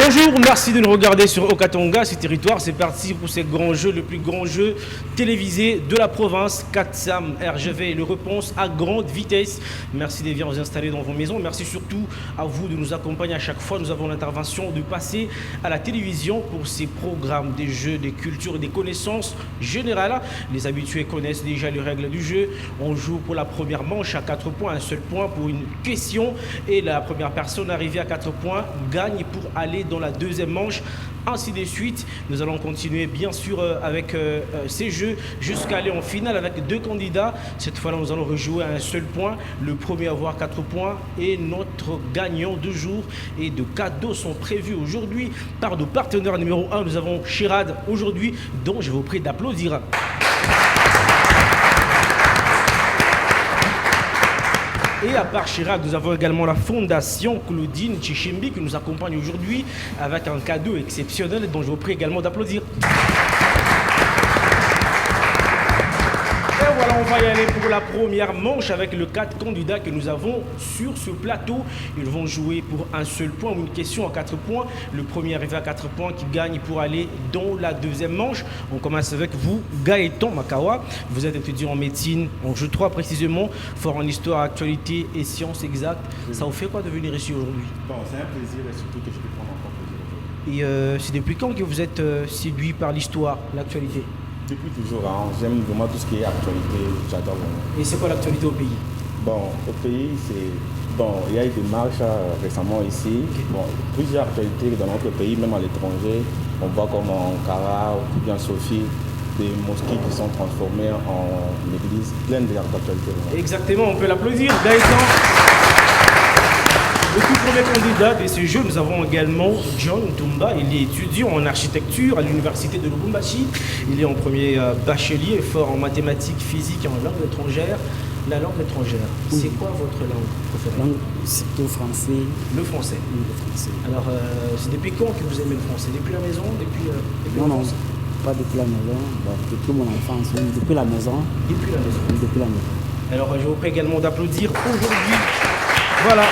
Bonjour, merci de nous regarder sur Okatonga, ce territoire. C'est parti pour ces grands jeux, le plus grand jeu télévisé de la province. 4SAM RGV, le réponse à grande vitesse. Merci de bien vous installer dans vos maisons. Merci surtout à vous de nous accompagner à chaque fois. Nous avons l'intervention de passer à la télévision pour ces programmes des jeux, des cultures et des connaissances générales. Les habitués connaissent déjà les règles du jeu. On joue pour la première manche à 4 points, un seul point pour une question. Et la première personne arrivée à 4 points gagne pour aller dans la deuxième manche, ainsi de suite. Nous allons continuer bien sûr avec ces jeux jusqu'à aller en finale avec deux candidats. Cette fois-là, nous allons rejouer à un seul point. Le premier à avoir 4 points et notre gagnant de jour et de cadeaux sont prévus aujourd'hui par nos partenaires numéro 1. Nous avons Chirad aujourd'hui, dont je vous prie d'applaudir. Et à part Chirac, nous avons également la Fondation Claudine Chichimbi qui nous accompagne aujourd'hui avec un cadeau exceptionnel dont je vous prie également d'applaudir. Et voilà, on va y aller pour la première manche avec les 4 candidats que nous avons sur ce plateau. Ils vont jouer pour un seul point ou une question à 4 points. Le premier arrivé à 4 points qui gagne pour aller dans la deuxième manche. On commence avec vous, Gaëtan Makawa. Vous êtes étudiant en médecine, en jeu 3 précisément, fort en histoire, actualité et sciences exactes. Ça vous fait quoi de venir ici aujourd'hui? Bon, c'est un plaisir et surtout que je peux prendre encore plaisir aujourd'hui. Et c'est depuis quand que vous êtes séduit par l'histoire, l'actualité? Depuis toujours, hein, j'aime vraiment tout ce qui est actualité, j'adore vraiment. Et c'est quoi l'actualité au pays? Bon, au pays, il y a eu des marches récemment ici. Okay. Bon, plusieurs actualités dans notre pays, même à l'étranger. On voit comme en Ankara ou bien Sophie, des mosquées qui sont transformées en églises, pleines d'actualités. Exactement, on peut l'applaudir. Gaëtan. Le tout premier candidat de ce jeu, nous avons également John Ntumba. Il est étudiant en architecture à l'université de Lubumbashi. Il est en premier bachelier, fort en mathématiques, physique et en langue étrangère. La langue étrangère, c'est quoi votre langue préférée? C'est le français. Le français. Oui, le français. Alors, c'est depuis quand que vous aimez le français? Depuis la maison? Depuis non, pas depuis la maison. Depuis mon enfance, oui. Depuis la maison. Depuis la maison. Oui, depuis la maison. Alors, je vous prie également d'applaudir aujourd'hui. Voilà.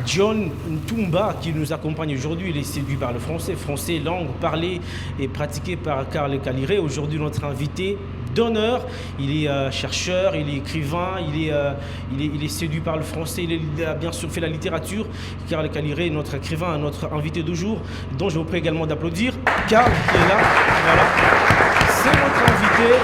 John Ntumba qui nous accompagne aujourd'hui, il est séduit par le français. Français, langue parlée et pratiquée par Karl Kaliré. Aujourd'hui, notre invité d'honneur. Il est chercheur, il est écrivain, il est séduit par le français. Il a bien sûr fait la littérature. Karl Kaliré, notre écrivain, notre invité du jour, dont je vous prie également d'applaudir. Karl qui est là, voilà. C'est notre invité.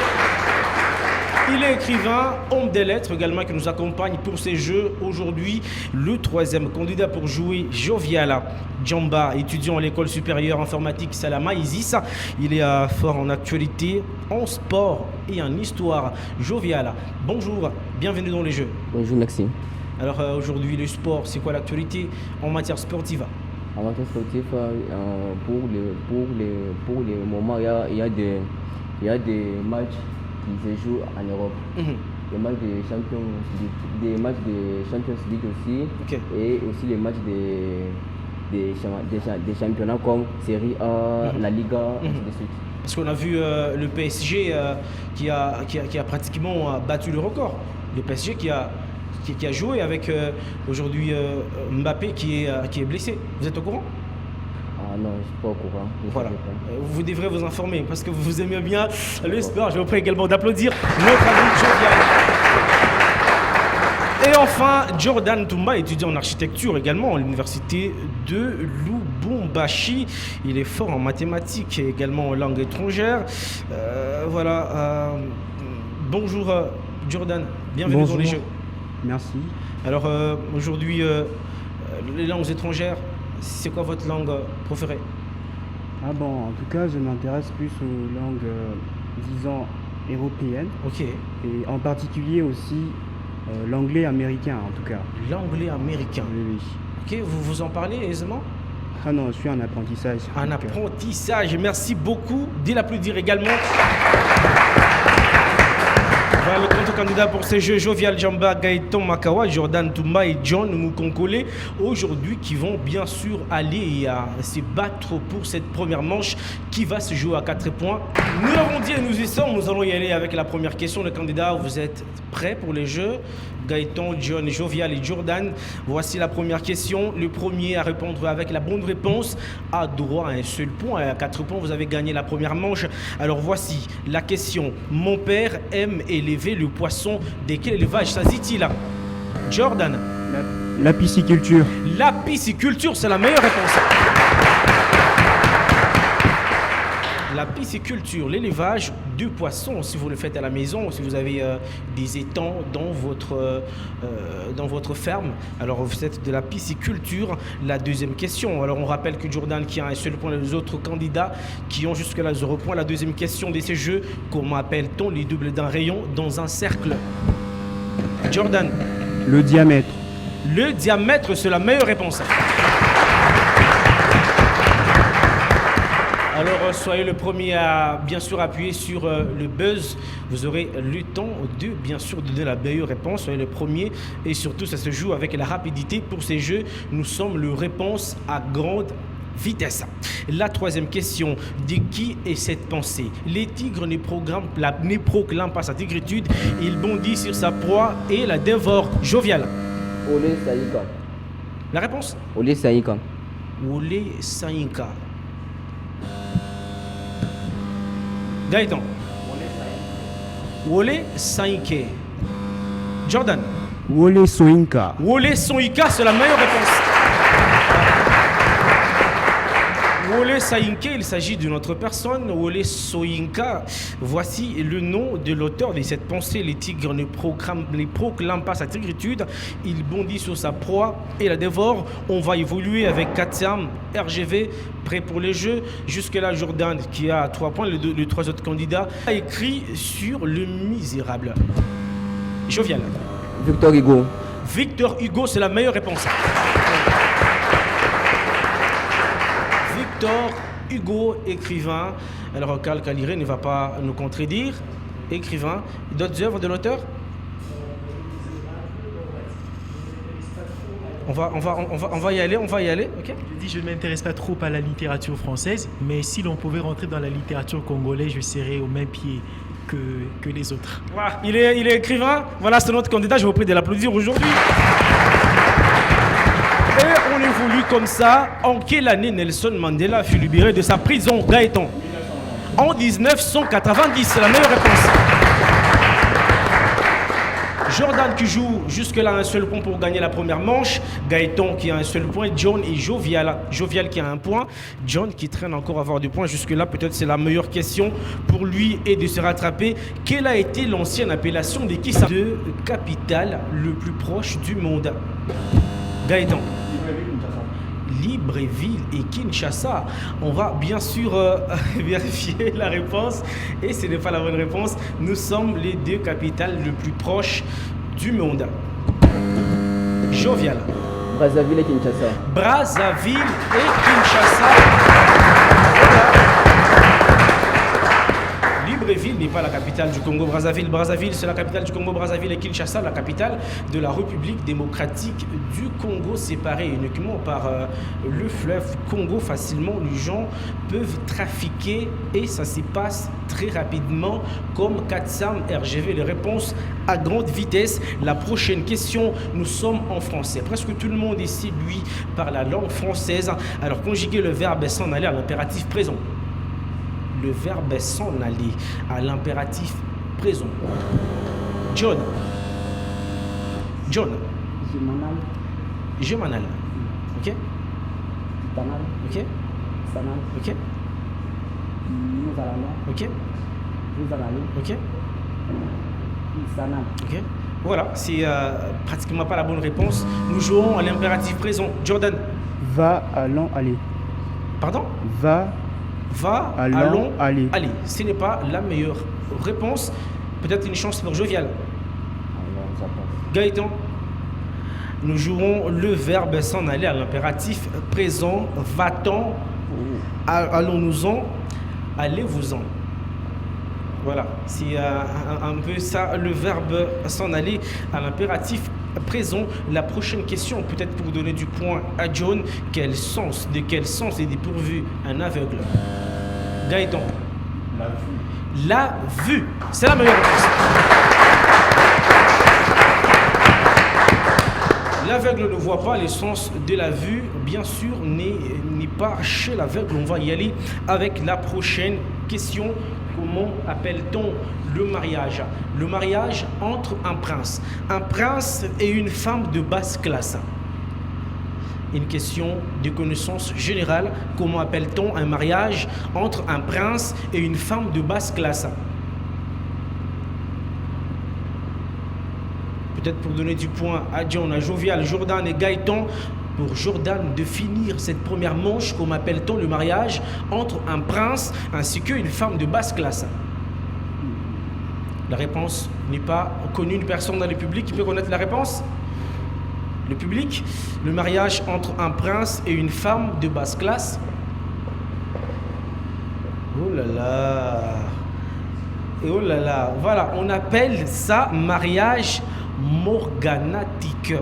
Il est écrivain, homme des lettres également qui nous accompagne pour ces jeux. Aujourd'hui, le troisième candidat pour jouer, Joviala Djamba, étudiant à l'école supérieure informatique Salama Isis. Il est fort en actualité, en sport et en histoire. Joviala, bonjour, bienvenue dans les jeux. Bonjour, merci. Alors aujourd'hui, le sport, c'est quoi l'actualité en matière sportive? En matière sportive, pour le moment, il y a des matchs qui se jouent en Europe. Les matchs des matchs de Champions League aussi, okay. Et aussi les matchs des championnats comme Série A, la Liga, ainsi de suite. Parce qu'on a vu le PSG qui a pratiquement battu le record. Le PSG qui a joué avec aujourd'hui Mbappé qui est blessé. Vous êtes au courant? Non, je ne suis pas au courant. Voilà. Vous devrez vous informer parce que vous aimez bien le sport. Je vous prie également d'applaudir notre ami Jovial. Et enfin, Jordan Ntumba, étudiant en architecture également à l'université de Lubumbashi. Il est fort en mathématiques et également en langue étrangère. Voilà. Bonjour Jordan, bienvenue dans les jeux. Merci. Alors aujourd'hui, les langues étrangères, c'est quoi votre langue préférée? Ah bon, en tout cas, je m'intéresse plus aux langues, disons, européennes. Ok. Et en particulier aussi l'anglais américain, en tout cas. L'anglais américain? Oui. Ok, vous en parlez aisément? Ah non, je suis en apprentissage. En apprentissage, merci beaucoup. Dès l'applaudir également. Voilà le compte candidat pour ces jeux, Jovial Djamba, Gaëtan Makawa, Jordan Ntumba et John Mukonkole, aujourd'hui qui vont bien sûr aller se battre pour cette première manche qui va se jouer à 4 points. Nous l'avons dit et nous y sommes, nous allons y aller avec la première question. Les candidats, vous êtes prêts pour les jeux? Gaëtan, John, Jovial et Jordan. Voici la première question. Le premier à répondre avec la bonne réponse a droit à un seul point. À 4 points, vous avez gagné la première manche. Alors voici la question. Mon père aime élever le poisson. De quel élevage s'agit-il? Jordan. La pisciculture. La pisciculture, c'est la meilleure réponse. La pisciculture, l'élevage de poissons, si vous le faites à la maison, si vous avez des étangs dans votre ferme, alors vous faites de la pisciculture. La deuxième question, alors on rappelle que Jordan qui a un seul point, les autres candidats qui ont jusque-là 0 point. La deuxième question de ces jeux, comment appelle-t-on les doubles d'un rayon dans un cercle? Jordan. Le diamètre. Le diamètre, c'est la meilleure réponse. Alors, soyez le premier à, bien sûr, appuyer sur le buzz. Vous aurez le temps de, bien sûr, donner la meilleure réponse. Soyez le premier. Et surtout, ça se joue avec la rapidité. Pour ces jeux, nous sommes le réponse à grande vitesse. La troisième question, de qui est cette pensée? Les tigres ne proclament pas sa tigritude. Il bondit sur sa proie et la dévore. Jovial. Ole Saïka. La réponse? Ole Saïka. Ole Saïka. Gaëtan. Wole Saïke. Jordan. Wole Soinka. Wole Soinka, c'est la meilleure réponse. Wole Saïke, il s'agit d'une autre personne. Wole Soinka, voici le nom de l'auteur de cette pensée. Les tigres ne proclament pas sa tigritude. Il bondit sur sa proie et la dévore. On va évoluer avec Katsiam, RGV, prêt pour les jeux. Jusque-là, Jordan, qui a 3 points, les 3 autres candidats, a écrit sur Le Misérable. Jovial. Victor Hugo. Victor Hugo, c'est la meilleure réponse. Victor Hugo, écrivain. Alors, Karl Caliré ne va pas nous contredire. Écrivain. D'autres œuvres de l'auteur? On va y aller, ok? Je dis, je ne m'intéresse pas trop à la littérature française, mais si l'on pouvait rentrer dans la littérature congolaise, je serais au même pied que les autres. Voilà. Il est écrivain. Voilà, c'est notre candidat. Je vous prie de l'applaudir aujourd'hui. Et on évolue comme ça. En quelle année Nelson Mandela fut libéré de sa prison? Gaëtan. En 1990, c'est la meilleure réponse. Jordan qui joue jusque-là un seul point pour gagner la première manche. Gaëtan qui a un seul point. John et Jovial. Jovial qui a un point. John qui traîne encore à avoir 2 points. Jusque-là, peut-être c'est la meilleure question pour lui et de se rattraper. Quelle a été l'ancienne appellation de qui ça? De capitale le plus proche du monde? Gaëtan. Libreville et Kinshasa. On va bien sûr vérifier la réponse et ce n'est pas la bonne réponse. Nous sommes les 2 capitales les plus proches du monde. Jovial. Brazzaville et Kinshasa. Brazzaville et Kinshasa. Libreville n'est pas la capitale du Congo. Brazzaville, c'est la capitale du Congo. Brazzaville et Kinshasa, la capitale de la République démocratique du Congo, séparée uniquement par le fleuve Congo. Facilement, les gens peuvent trafiquer et ça se passe très rapidement comme Katsam RGV. Les réponses à grande vitesse. La prochaine question, nous sommes en français. Presque tout le monde ici, lui, parle la langue française. Alors, conjuguer le verbe s'en aller à l'impératif présent. Le verbe s'en aller à l'impératif présent. John. Je m'en alle. Ok? Ok? Ok? Ok? Ok? Ok? Voilà, c'est pratiquement pas la bonne réponse. Nous jouons à l'impératif présent. Jordan. Va, allons, aller. Pardon? Va, allons, aller. Allez, ce n'est pas la meilleure réponse. Peut-être une chance pour Jovial. Gaëtan. Nous jouerons le verbe s'en aller à l'impératif présent. Va-t'en, allons-nous-en, allez-vous-en. Voilà, c'est un peu ça, le verbe s'en aller à l'impératif présent. La prochaine question, peut-être pour donner du point à John, de quel sens est dépourvu un aveugle? Gaëtan. La vue. La vue, c'est la meilleure réponse. L'aveugle ne voit pas, l'essence de la vue, bien sûr, n'est pas chez l'aveugle. On va y aller avec la prochaine question. Comment appelle-t-on le mariage? Le mariage entre un prince et une femme de basse classe. Une question de connaissance générale. Comment appelle-t-on un mariage entre un prince et une femme de basse classe? Peut-être pour donner du point à John, à Jovial, Jordan et Gaëtan. Pour Jordan de finir cette première manche, comment appelle-t-on le mariage entre un prince ainsi qu'une femme de basse classe? La réponse n'est pas connue. Une personne dans le public qui peut connaître la réponse? Le public? Le mariage entre un prince et une femme de basse classe? Oh là là! Et oh là là! Voilà, on appelle ça mariage morganatique.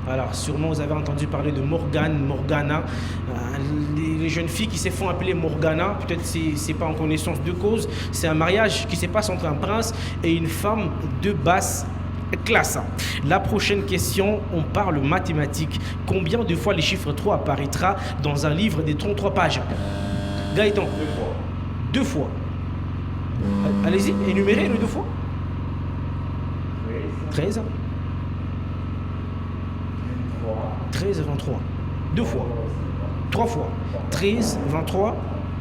Alors, sûrement vous avez entendu parler de Morgane, Morgana. Les jeunes filles qui se font appeler Morgana, peut-être c'est pas en connaissance de cause, c'est un mariage qui se passe entre un prince et une femme de basse classe. La prochaine question, on parle mathématiques. Combien de fois le chiffre 3 apparaîtra dans un livre de 33 pages? Gaëtan? 2 fois. Allez-y, énumérez le 2 fois. 13. 13 et 23. 2 fois. 3 fois. 13, 23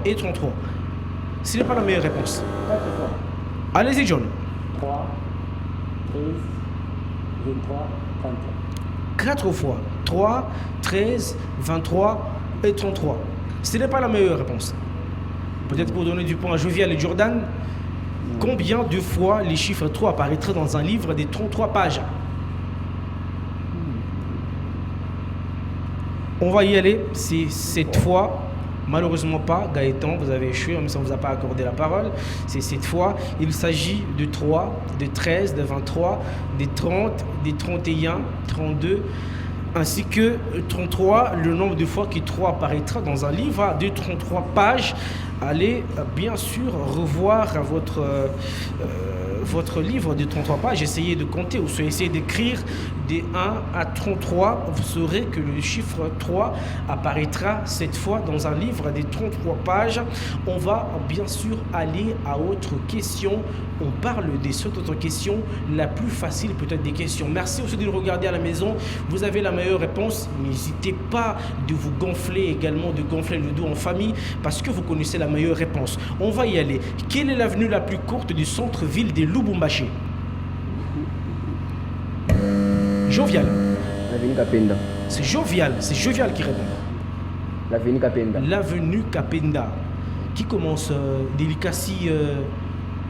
et 33. Ce n'est pas la meilleure réponse. Allez-y, John. 3, 13, 23, 33. 4 fois. 3, 13, 23 et 33. Ce n'est pas la meilleure réponse. Peut-être pour donner du point à Jovial et Jordan. Combien de fois les chiffres 3 apparaîtraient dans un livre de 33 pages? On va y aller, c'est 7 fois. Malheureusement pas, Gaëtan, vous avez échoué, même si on ne vous a pas accordé la parole. C'est 7 fois. Il s'agit de 3, de 13, de 23, de 30, de 31, 32, ainsi que 33, le nombre de fois que 3 apparaîtra dans un livre de 33 pages. Allez bien sûr revoir votre livre de 33 pages, essayez de compter ou essayez d'écrire des 1 à 33, vous saurez que le chiffre 3 apparaîtra cette fois dans un livre de 33 pages. On va bien sûr aller à autre question. On parle de cette autre question, la plus facile peut-être des questions. Merci aussi de nous regarder à la maison. Vous avez la meilleure réponse. N'hésitez pas de vous gonfler également, de gonfler le dos en famille parce que vous connaissez la meilleure réponse. On va y aller. Quelle est l'avenue la plus courte du centre-ville de Lubumbashi? Jovial. L'avenue Kapenda. C'est Jovial qui répond. L'avenue Kapenda. L'avenue Kapenda. Qui commence délicatie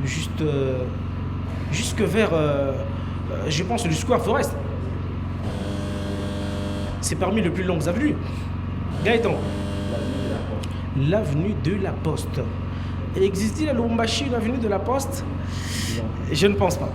jusque vers, je pense, le Square Forest. C'est parmi les plus longues avenues. Gaëtan. L'avenue de la Poste. Existe-t-il à Lubumbashi une avenue de la Poste? Je ne pense pas.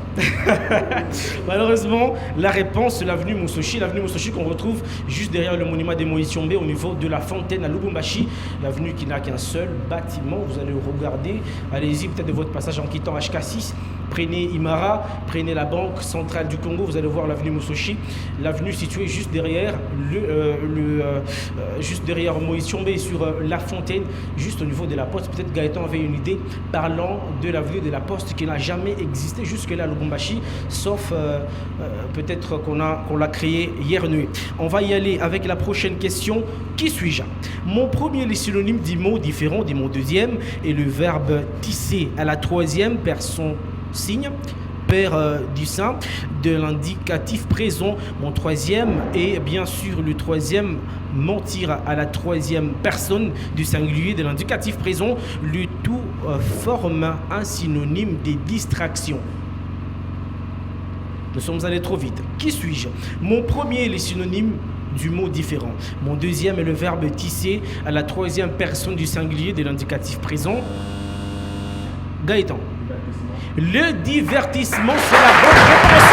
Malheureusement, la réponse c'est l'avenue Musoshi. L'avenue Musoshi qu'on retrouve juste derrière le monument des Moïse Tshombe au niveau de la fontaine à Lubumbashi. L'avenue qui n'a qu'un seul bâtiment. Vous allez regarder. Allez-y peut-être de votre passage en quittant HK6. Prenez Imara, prenez la Banque Centrale du Congo, vous allez voir l'avenue Musoshi. L'avenue située juste derrière, juste derrière Moïse Tshombe et sur la fontaine, juste au niveau de la Poste. Peut-être Gaëtan avait une idée parlant de l'avenue de la Poste qui n'a jamais existé jusque-là à Lubumbashi, sauf peut-être qu'on l'a créée hier nuit. On va y aller avec la prochaine question. Qui suis-je? Mon premier est synonyme du mot différent de mon deuxième et le verbe tisser à la troisième personne signe, père du sein, de l'indicatif présent. Mon troisième est bien sûr le troisième mentir à la troisième personne du singulier de l'indicatif présent. Le tout forme un synonyme de distraction. Nous sommes allés trop vite. Qui suis-je? Mon premier est le synonyme du mot différent. Mon deuxième est le verbe tisser à la troisième personne du singulier de l'indicatif présent. Gaëtan. Le divertissement, c'est la bonne réponse.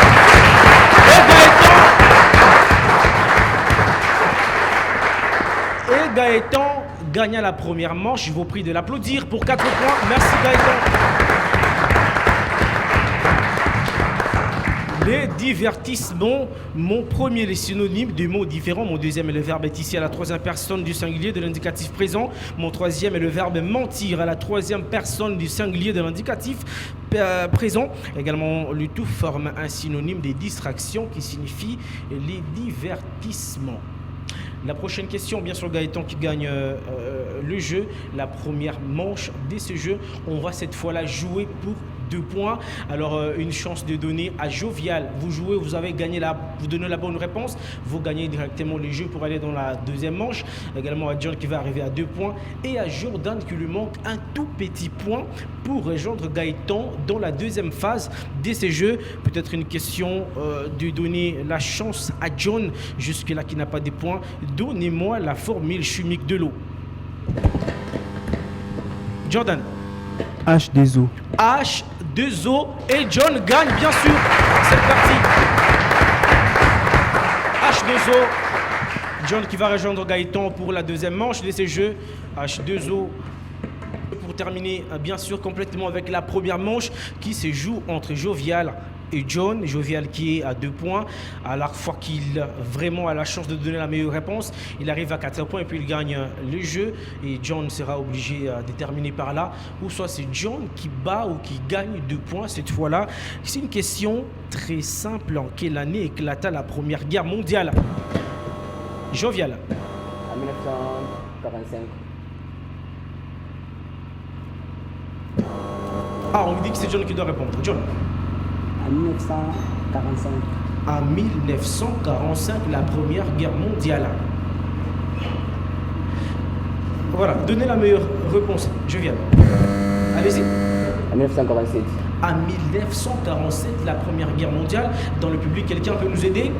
Et Gaëtan gagna la première manche. Je vous prie de l'applaudir pour 4 points. Merci Gaëtan. Les divertissements, mon premier est synonyme de mots différents. Mon deuxième est le verbe être ici à la troisième personne du singulier de l'indicatif présent. Mon troisième est le verbe mentir à la troisième personne du singulier de l'indicatif présent. Également, le tout forme un synonyme des distractions qui signifie les divertissements. La prochaine question, bien sûr, Gaëtan qui gagne le jeu. La première manche de ce jeu, on va cette fois-là jouer pour 2 points. Alors, une chance de donner à Jovial. Vous jouez, vous avez gagné vous donnez la bonne réponse. Vous gagnez directement le jeu pour aller dans la deuxième manche. Également à John qui va arriver à 2 points. Et à Jordan qui lui manque un tout petit point pour rejoindre Gaëtan dans la deuxième phase de ce jeu. Peut-être une question de donner la chance à John, jusque-là qui n'a pas de points. Donnez-moi la formule chimique de l'eau. Jordan. H2O. H2O et John gagne bien sûr cette partie. H2O. John qui va rejoindre Gaëtan pour la deuxième manche de ces jeux. H2O. Pour terminer bien sûr complètement avec la première manche qui se joue entre Jovial et John. Jovial qui est à 2 points. À la fois qu'il vraiment a la chance de donner la meilleure réponse, il arrive à 4 points et puis il gagne le jeu. Et John sera obligé de terminer par là. Ou soit c'est John qui bat ou qui gagne 2 points cette fois-là. C'est une question très simple. En quelle année éclata la Première Guerre mondiale? Jovial. En 1945. Ah, on me dit que c'est John qui doit répondre. John. En 1945. En 1945, la Première Guerre mondiale. Voilà, donnez la meilleure réponse. Je viens. Allez-y. En 1947. En 1947, la Première Guerre mondiale. Dans le public, quelqu'un peut nous aider?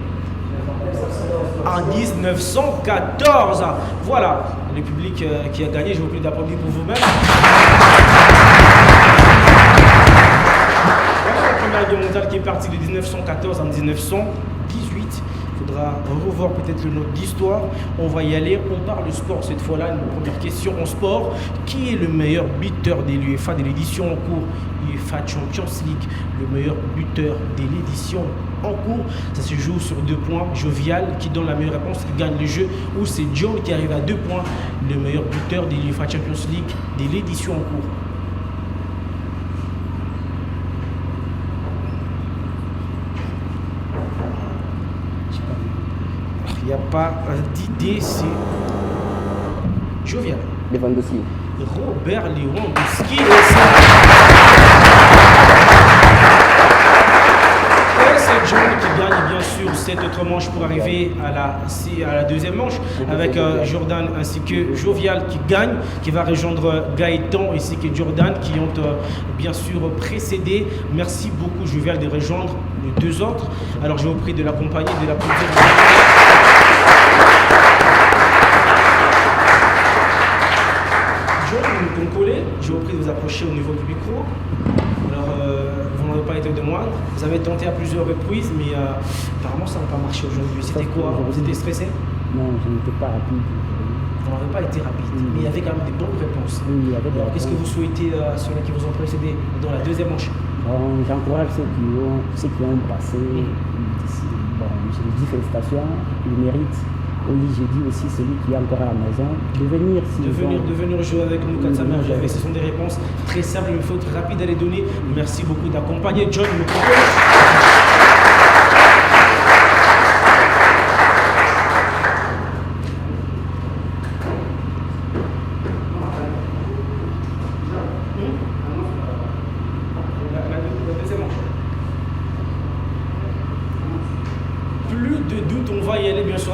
En 1914. Voilà, le public qui a gagné. Je vous prie d'applaudir pour vous-même. La Première Guerre mondiale qui est partie de 1914 en 1918. Il faudra revoir peut-être le note d'histoire. On va y aller. On parle de sport cette fois-là. Une première question en sport. Qui est le meilleur buteur de l'UEFA de l'édition en cours? UEFA Champions League. Le meilleur buteur de l'édition en cours. Ça se joue sur 2 points. Jovial qui donne la meilleure réponse, qui gagne le jeu. Ou c'est John qui arrive à 2 points. Le meilleur buteur de l'UEFA Champions League de l'édition en cours. Il n'y a pas d'idée, c'est Jovial. Lewandowski. Robert Lewandowski. Et c'est John qui gagne bien sûr cette autre manche pour arriver à la deuxième manche avec Jordan ainsi que Jovial qui gagne, qui va rejoindre Gaëtan ainsi que Jordan qui ont bien sûr précédé. Merci beaucoup Jovial de rejoindre les 2 autres. Alors je vous prie de l'accompagner, de l'applaudir. Je vous prie de vous approcher au niveau du micro. Alors, vous n'avez pas été de moi. Vous avez tenté à plusieurs reprises, mais apparemment ça n'a pas marché aujourd'hui. C'était quoi? Vous étiez stressé? Non, je n'étais pas rapide. Vous n'avez pas été rapide, mais il y avait quand même des bonnes réponses. Oui, il y avait des Alors, qu'est-ce que vous souhaitez à ceux-là qui vous ont précédé dans la deuxième manche? J'encourage ceux qui ont passé. Bon, je les dis félicitations, ils méritent. Oui, j'ai dit aussi celui qui est encore à la maison de venir jouer avec nous 4 semaines. Ce sont des réponses très simples, il faut être rapide à les donner. Merci beaucoup d'accompagner John.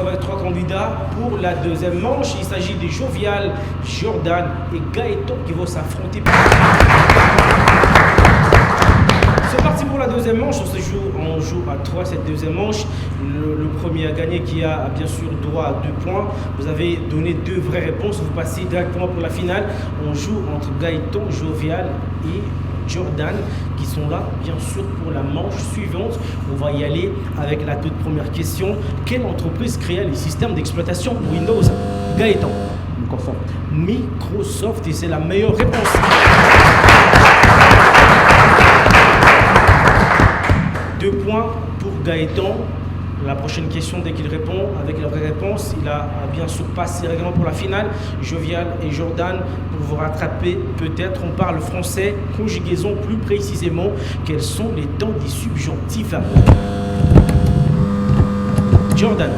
Avec 3 candidats pour la deuxième manche. Il s'agit de Jovial, Jordan et Gaëtan qui vont s'affronter. C'est parti pour la deuxième manche. On joue à 3 cette deuxième manche. Le premier à gagner qui a bien sûr droit à 2 points. Vous avez donné 2 vraies réponses. Vous passez directement pour la finale. On joue entre Gaëtan, Jovial et Jordan qui sont là bien sûr pour la manche suivante. On va y aller avec la toute première question. Quelle entreprise créa les systèmes d'exploitation Windows? Gaëtan. Microsoft et c'est la meilleure réponse. Deux points pour Gaëtan. La prochaine question, dès qu'il répond avec la vraie réponse, il a bien sûr passé règlement pour la finale. Jovial et Jordan, pour vous rattraper, peut-être on parle français, conjugaison plus précisément. Quels sont les temps des subjonctifs? Jordan.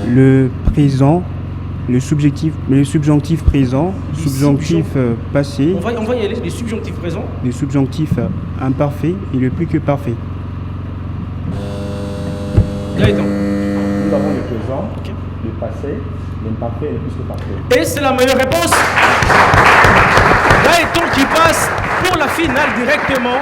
Le présent, le subjonctif présent, subjonctif passé. On va y aller, les subjonctifs présents. Le subjonctif imparfait et le plus que parfait. Gaëtan. Nous avons le présent, le passé, l'imparfait et le plus que parfait. Et c'est la meilleure réponse. Gaëtan qui passe pour la finale directement.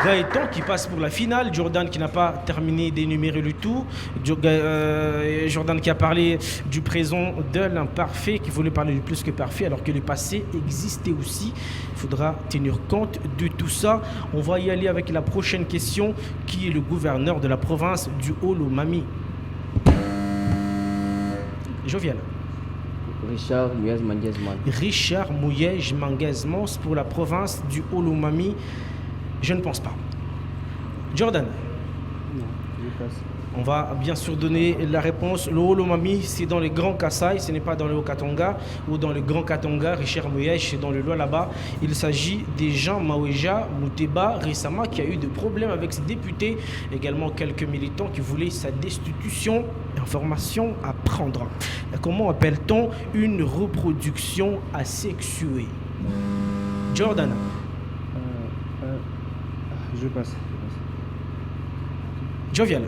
Gaëtan qui passe pour la finale. Jordan qui n'a pas terminé d'énumérer le tout. Jordan qui a parlé du présent, de l'imparfait, qui voulait parler du plus que parfait, alors que le passé existait aussi. Il faudra tenir compte de tout ça. On va y aller avec la prochaine question. Qui est le gouverneur de la province du Haut-Lomami? Jovial. Richard Mouyej Manguezman. Richard Mouyej Manguezman pour la province du Haut-Lomami. Je ne pense pas. Jordan. Non, je passe. On va bien sûr donner la réponse. Le Haut-Lomami, c'est dans les Grands Kasaï, ce n'est pas dans le Haut-Katanga ou dans le Grand Katanga. Richard Mouyej, c'est dans le Lualaba. Il s'agit des Jean Maweja Mouteba récemment qui a eu des problèmes avec ses députés, également quelques militants qui voulaient sa destitution. Information à prendre. Comment appelle-t-on une reproduction asexuée? Jordan. Je passe. Jovial.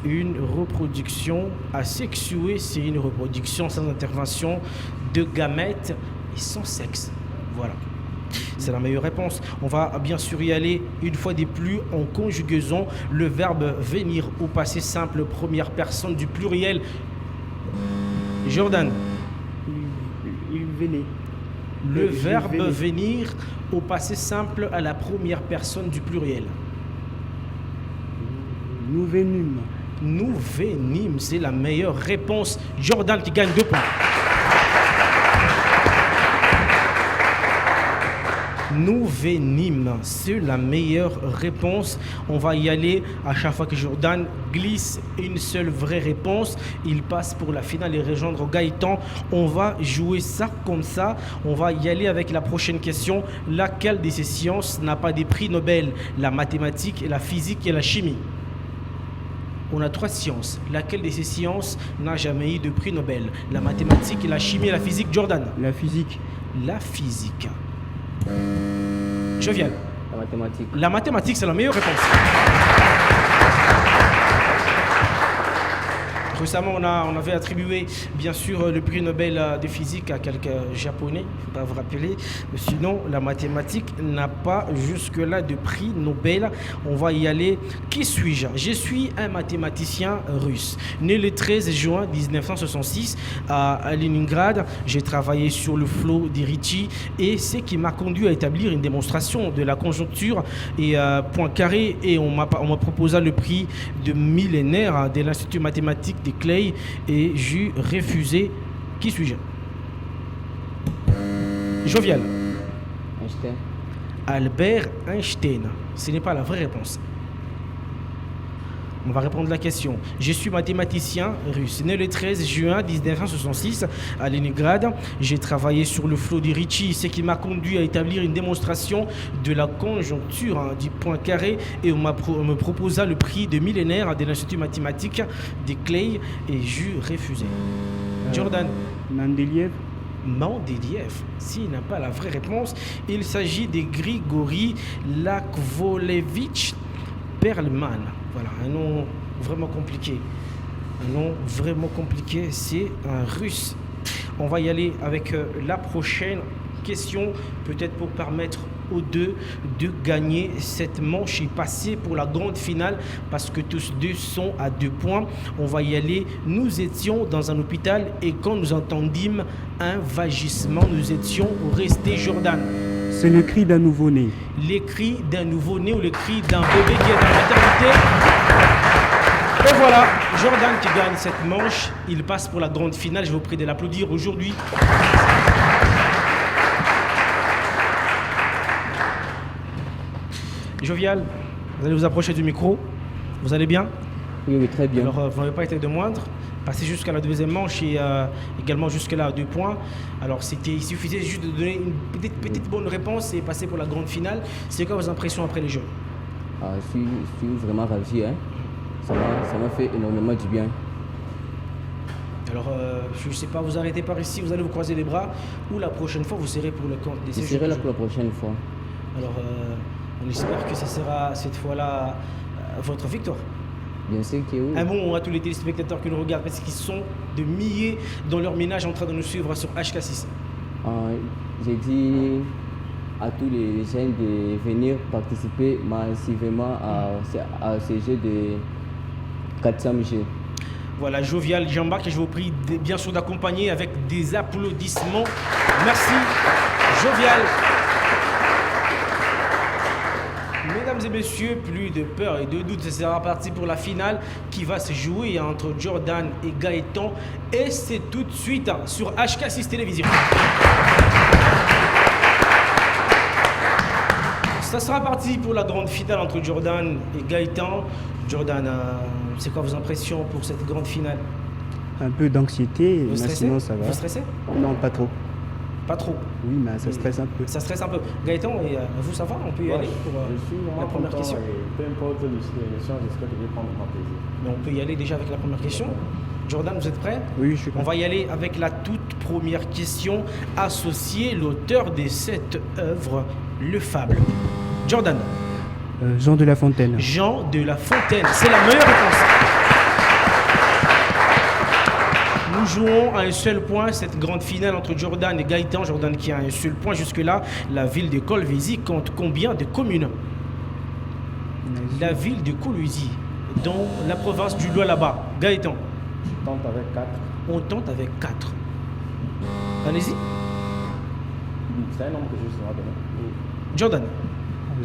Une reproduction asexuée, c'est une reproduction sans intervention de gamètes et sans sexe. Voilà. C'est la meilleure réponse. On va bien sûr y aller une fois de plus en conjugaison le verbe venir au passé simple, première personne du pluriel. Jordan. Il venait. Le verbe venir au passé simple à la première personne du pluriel. Nous venîmes. Nous venîmes, c'est la meilleure réponse. Jordan qui gagne 2 points. Nous venîmes, c'est la meilleure réponse. On va y aller à chaque fois que Jordan glisse une seule vraie réponse. Il passe pour la finale et rejoindre Gaëtan. On va jouer ça comme ça. On va y aller avec la prochaine question. Laquelle de ces sciences n'a pas des prix Nobel? La mathématique, la physique et la chimie. On a 3 sciences. Laquelle de ces sciences n'a jamais eu de prix Nobel? La mathématique, la chimie et la physique. Jordan. La physique. La physique. Jovial. La mathématique. La mathématique, c'est la meilleure réponse. Récemment, on avait attribué, bien sûr, le prix Nobel de physique à quelques Japonais, il faudra vous rappeler. Sinon, la mathématique n'a pas jusque-là de prix Nobel. On va y aller. Qui suis-je? Je suis un mathématicien russe. Né le 13 juin 1966 à Leningrad, j'ai travaillé sur le flot de Ricci et ce qui m'a conduit à établir une démonstration de la conjoncture et Poincaré. Et on m'a proposé le prix de millénaire de l'Institut mathématique de Clay et j'ai refusé. Qui suis-je? Jovial. Einstein. Albert Einstein. Ce n'est pas la vraie réponse. On va répondre à la question. Je suis mathématicien russe. Né le 13 juin 1966 à Leningrad. J'ai travaillé sur le flot de Ricci, ce qui m'a conduit à établir une démonstration de la conjoncture du Poincaré et on me proposa le prix de millénaire de l'Institut mathématique de Clay et j'ai refusé. Jordan. Mendeleïev. Mendeleïev, s'il n'a pas la vraie réponse, il s'agit de Grigori Lakvolevitch Perlman. Voilà, un nom vraiment compliqué. Un nom vraiment compliqué, c'est un russe. On va y aller avec la prochaine question, peut-être pour permettre aux deux de gagner cette manche et passer pour la grande finale parce que tous deux sont à 2 points. On va y aller. Nous étions dans un hôpital et quand nous entendîmes un vagissement, nous étions restés. Jordan. C'est le cri d'un nouveau-né. Les cris d'un nouveau-né ou le cri d'un bébé qui est dans la maternité. Et voilà, Jordan qui gagne cette manche. Il passe pour la grande finale. Je vous prie de l'applaudir aujourd'hui. Jovial, Vous allez vous approcher du micro. Vous allez bien? Oui, très bien. Alors, vous n'avez pas été de moindre. Passez jusqu'à la deuxième manche et également jusque-là à 2 points. Alors, il suffisait juste de donner une petite bonne réponse et passer pour la grande finale. C'est quoi vos impressions après les Jeux? Je suis vraiment ravi. Hein. Ça m'a fait énormément du bien. Alors, je ne sais pas, vous arrêtez par ici, vous allez vous croiser les bras ou la prochaine fois, vous serez pour le compte des Je serai là pour la prochaine fois. Alors, on espère que ce sera cette fois-là votre victoire. Bien sûr que oui. Un bon mot à tous les téléspectateurs qui nous regardent parce qu'ils sont de milliers dans leur ménage en train de nous suivre sur HK6. J'ai dit à tous les jeunes de venir participer massivement à ces jeux de 400 jeux. Voilà, Jovial, Jean-Marc, et je vous prie bien sûr d'accompagner avec des applaudissements. Merci, Jovial. Mesdames et messieurs, plus de peur et de doute, ce sera parti pour la finale qui va se jouer entre Jordan et Gaëtan. Et c'est tout de suite sur HK6 Télévision. Ça sera parti pour la grande finale entre Jordan et Gaëtan. Jordan, c'est quoi vos impressions pour cette grande finale? Un peu d'anxiété, mais sinon ça va. Vous stressez? Non, pas trop. Pas trop. Oui, mais ça stresse un peu. Ça stresse un peu. Gaëtan, et vous, ça va? On peut y aller pour la première question. Peu importe l'émission, j'espère que je vais prendre mon plaisir. Mais on peut y aller déjà avec la première question. Jordan, vous êtes prêt? Oui, je suis prêt. On va y aller avec la toute première question. Associer l'auteur de cette œuvre, le fable. Jordan. Jean de La Fontaine. Jean de La Fontaine. C'est la meilleure réponse. Nous jouons à un seul point cette grande finale entre Jordan et Gaëtan. Jordan qui a un seul point jusque-là. La ville de Kolwezi compte combien de communes? La ville de Kolwezi, dans la province du Lualaba. Gaëtan. Je tente avec 4. On tente avec 4. Allez-y. C'est un nombre que je serai donné. Jordan.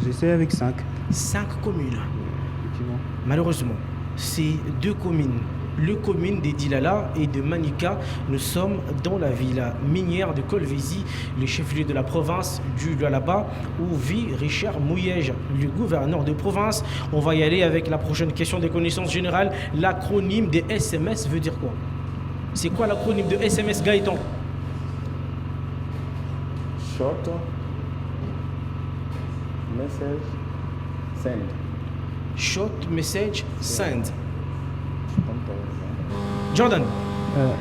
J'essaie avec 5. 5 communes. Effectivement. Malheureusement, ces 2 communes, le commune des Dilala et de Manika, nous sommes dans la ville minière de Kolwezi, le chef-lieu de la province du Lualaba, où vit Richard Mouyej, le gouverneur de province. On va y aller avec la prochaine question des connaissances générales. L'acronyme des SMS veut dire quoi? C'est quoi l'acronyme de SMS, Gaëtan? Short message send. Short message send. Jordan.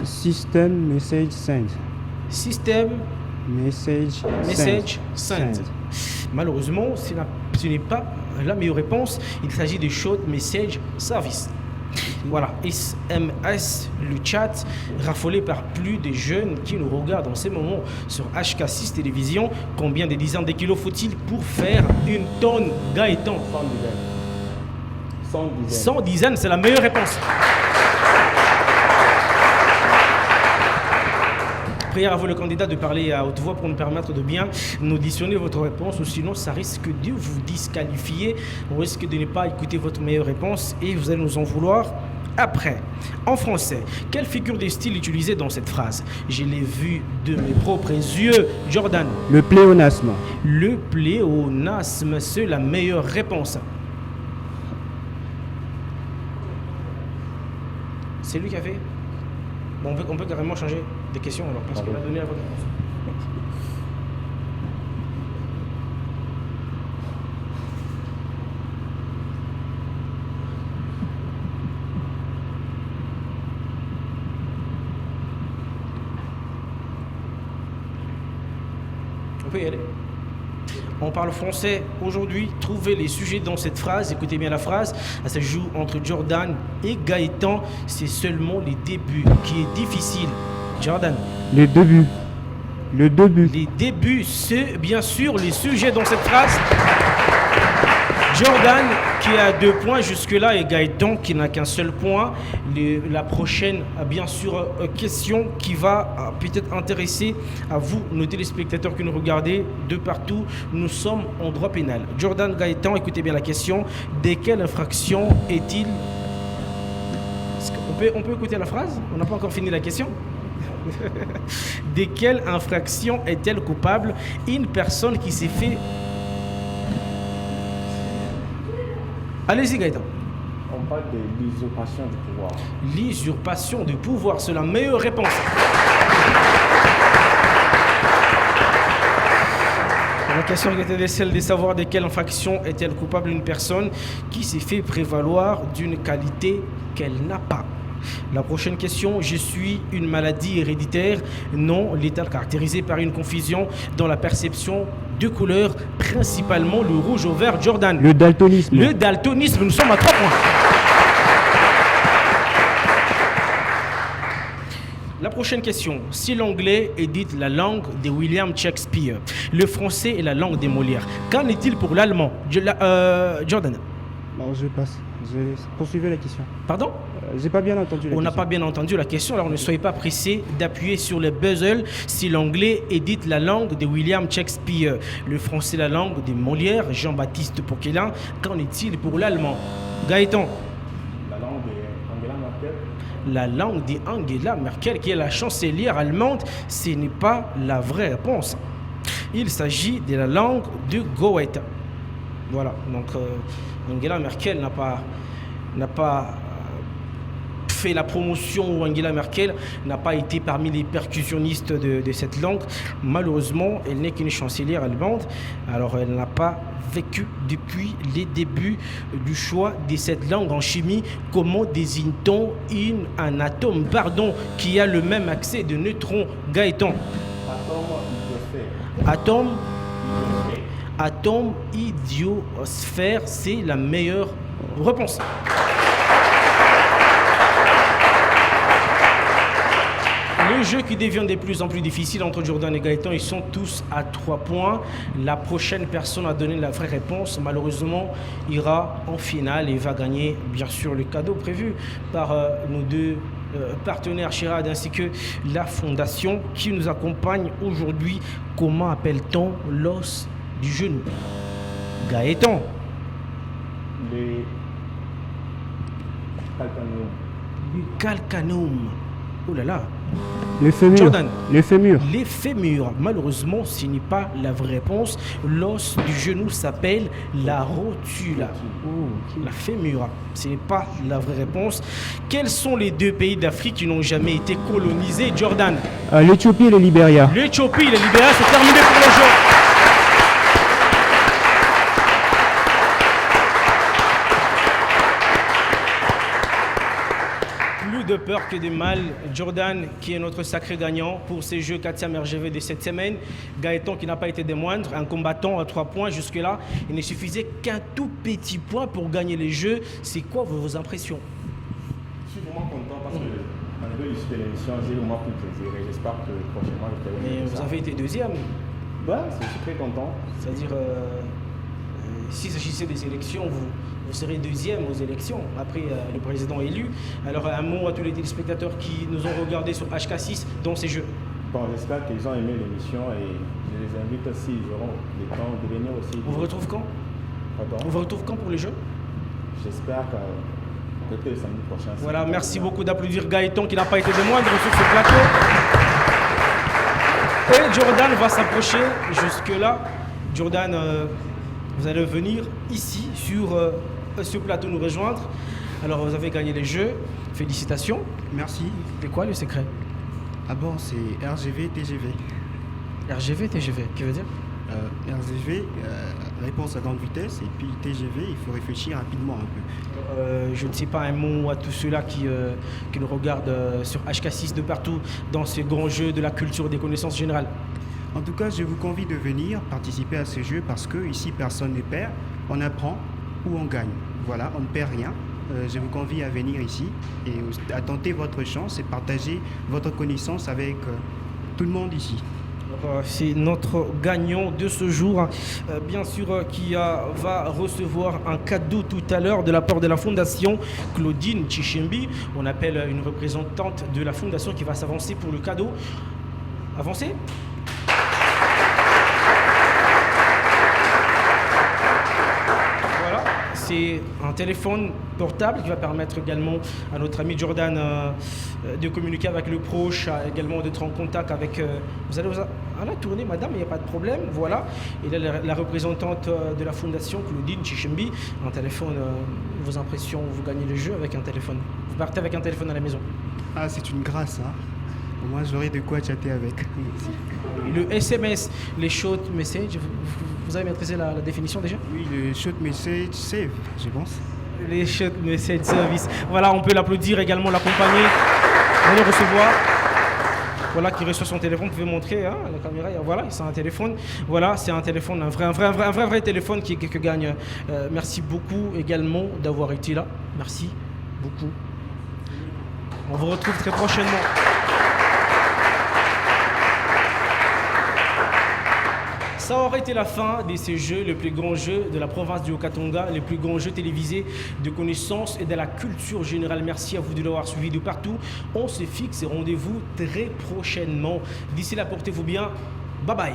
System message send. System message send. Malheureusement, ce n'est pas la meilleure réponse. Il s'agit de short message service. Voilà, SMS, le chat, raffolé par plus de jeunes qui nous regardent en ce moment sur HK6 Télévision. Combien de dizaines de kilos faut-il pour faire une tonne, Gaëtan? 100 dizaines. 100 dizaines, c'est la meilleure réponse. Prière à vous, le candidat, de parler à haute voix pour nous permettre de bien auditionner votre réponse, ou sinon ça risque de vous disqualifier. On risque de ne pas écouter votre meilleure réponse et vous allez nous en vouloir après. En français, quelle figure de style utilisée dans cette phrase? Je l'ai vu de mes propres yeux. Jordan. Le pléonasme. Le pléonasme, c'est la meilleure réponse. C'est lui qui a fait? Bon, on peut carrément changer des questions alors, parce qu'on a donné la bonne réponse. On peut y aller. On parle français aujourd'hui. Trouvez les sujets dans cette phrase. Écoutez bien la phrase. Ça se joue entre Jordan et Gaëtan. C'est seulement les débuts qui est difficile. Jordan. Les débuts. Le début. Les débuts, c'est bien sûr les sujets dans cette phrase. Jordan qui a 2 points jusque-là et Gaëtan qui n'a qu'un seul point. La prochaine, bien sûr, question qui va peut-être intéresser à vous, nos téléspectateurs qui nous regardez de partout. Nous sommes en droit pénal. Jordan, Gaëtan, écoutez bien la question. De quelle infraction est-il... On peut écouter la phrase? On n'a pas encore fini la question. De quelle infraction est-elle coupable une personne qui s'est fait... Allez-y, Gaëtan. On parle de l'usurpation du pouvoir. L'usurpation du pouvoir, c'est la meilleure réponse. La question était celle de savoir de quelle infraction est-elle coupable une personne qui s'est fait prévaloir d'une qualité qu'elle n'a pas. La prochaine question, je suis une maladie héréditaire non létale caractérisée par une confusion dans la perception de couleurs, principalement le rouge au vert. Jordan. Le daltonisme. Le daltonisme, nous sommes à 3 points. La prochaine question. Si l'anglais est dit la langue de William Shakespeare, le français est la langue des Molières, qu'en est-il pour l'allemand? Jordan. Non, je passe. Poursuivez la question. Pardon? J'ai pas bien entendu la question. On n'a pas bien entendu la question, alors ne soyez pas pressés d'appuyer sur le buzzer. Si l'anglais est dit la langue de William Shakespeare, le français la langue des Molières, Jean-Baptiste Poquelin, qu'en est-il pour l'allemand? Gaëtan. La langue d'Angela Merkel. La langue d'Angela Merkel, qui est la chancelière allemande, ce n'est pas la vraie réponse. Il s'agit de la langue de Goethe. Voilà, donc Angela Merkel n'a pas fait la promotion, ou Angela Merkel n'a pas été parmi les percussionnistes de cette langue. Malheureusement, elle n'est qu'une chancelière allemande, alors elle n'a pas vécu depuis les débuts du choix de cette langue en chimie. Comment désigne-t-on un atome qui a le même accès de neutrons? Gaëtan. Atome idiosphère, c'est la meilleure réponse. Le jeu qui devient de plus en plus difficile entre Jordan et Gaëtan, ils sont tous à 3 points. La prochaine personne à donner la vraie réponse, malheureusement, ira en finale et va gagner, bien sûr, le cadeau prévu par nos deux partenaires Chirad ainsi que la fondation qui nous accompagne aujourd'hui. Comment appelle-t-on l'os du genou? Gaëtan. Le calcanéum. Le calcanéum. Oh là là. Les fémurs. Jordan. Les fémurs. Les fémurs. Malheureusement, ce n'est pas la vraie réponse. L'os du genou s'appelle la rotule. La fémur. Ce n'est pas la vraie réponse. Quels sont les 2 pays d'Afrique qui n'ont jamais été colonisés? Jordan. L'Éthiopie et le Libéria. L'Éthiopie et le Libéria, c'est terminé pour le jeu. De peur que de mal. Jordan qui est notre sacré gagnant pour ces jeux 4e RGV de cette semaine. Gaëtan qui n'a pas été des moindres, un combattant à 3 points jusque là. Il ne suffisait qu'un tout petit point pour gagner les jeux. C'est quoi vos impressions? Je suis vraiment content parce que en niveau de l'émission, j'ai vraiment pris plaisir et j'espère que prochainement je ferai. Mais vous avez été 2e. Ouais, je suis très content. C'est-à-dire s'il s'agissait des élections, vous serez 2e aux élections, après le président élu. Alors un mot à tous les téléspectateurs qui nous ont regardés sur HK6 dans ces jeux. Bon, j'espère qu'ils ont aimé l'émission et je les invite aussi, ils auront le temps de venir aussi. On vous retrouve quand? Pardon? On vous retrouve quand pour les jeux? J'espère que peut-être le samedi prochain. Voilà, merci beaucoup d'applaudir Gaëtan qui n'a pas été de moindre sur ce plateau. Et Jordan va s'approcher jusque là. Jordan, vous allez venir ici sur ce plateau nous rejoindre. Alors vous avez gagné les jeux, félicitations. Merci. C'est quoi le secret? Ah bon, c'est RGV, TGV. RGV, TGV, que veut dire? RGV, réponse à grande vitesse, et puis TGV, il faut réfléchir rapidement un peu. Je ne sais pas un mot à tous ceux-là qui nous regardent sur HK6 de partout dans ce grand jeu de la culture et des connaissances générales. En tout cas, je vous convie de venir participer à ce jeu parce que ici, personne ne perd. On apprend ou on gagne. Voilà, on ne perd rien. Je vous convie à venir ici et à tenter votre chance et partager votre connaissance avec tout le monde ici. C'est notre gagnant de ce jour, bien sûr, qui va recevoir un cadeau tout à l'heure de la part de la Fondation Claudine Chichimbi. On appelle une représentante de la Fondation qui va s'avancer pour le cadeau. Avancez. c'est un téléphone portable qui va permettre également à notre ami Jordan de communiquer avec le proche, également d'être en contact avec... vous allez à la tournée, madame, il n'y a pas de problème, voilà. Et là, la représentante de la fondation, Claudine Chichembi, un téléphone, vos impressions, vous gagnez le jeu avec un téléphone. Vous partez avec un téléphone à la maison. Ah, c'est une grâce, hein. Au moins, j'aurai de quoi chatter avec. Le SMS, les short messages, vous avez maîtrisé la définition déjà? Oui, le short message save, je pense. Les short message service. Voilà, on peut l'applaudir également, l'accompagner. Allez recevoir. Voilà, qui reçoit son téléphone, vous pouvez montrer à la caméra. Voilà, c'est un téléphone. Voilà, c'est un téléphone, un vrai téléphone qui gagne. Merci beaucoup également d'avoir été là. Merci beaucoup. On vous retrouve très prochainement. Ça aurait été la fin de ces jeux, le plus grand jeu de la province du Haut-Katanga, le plus grand jeu télévisé de connaissances et de la culture générale. Merci à vous de l'avoir suivi de partout. On se fixe et rendez-vous très prochainement. D'ici là, portez-vous bien. Bye bye.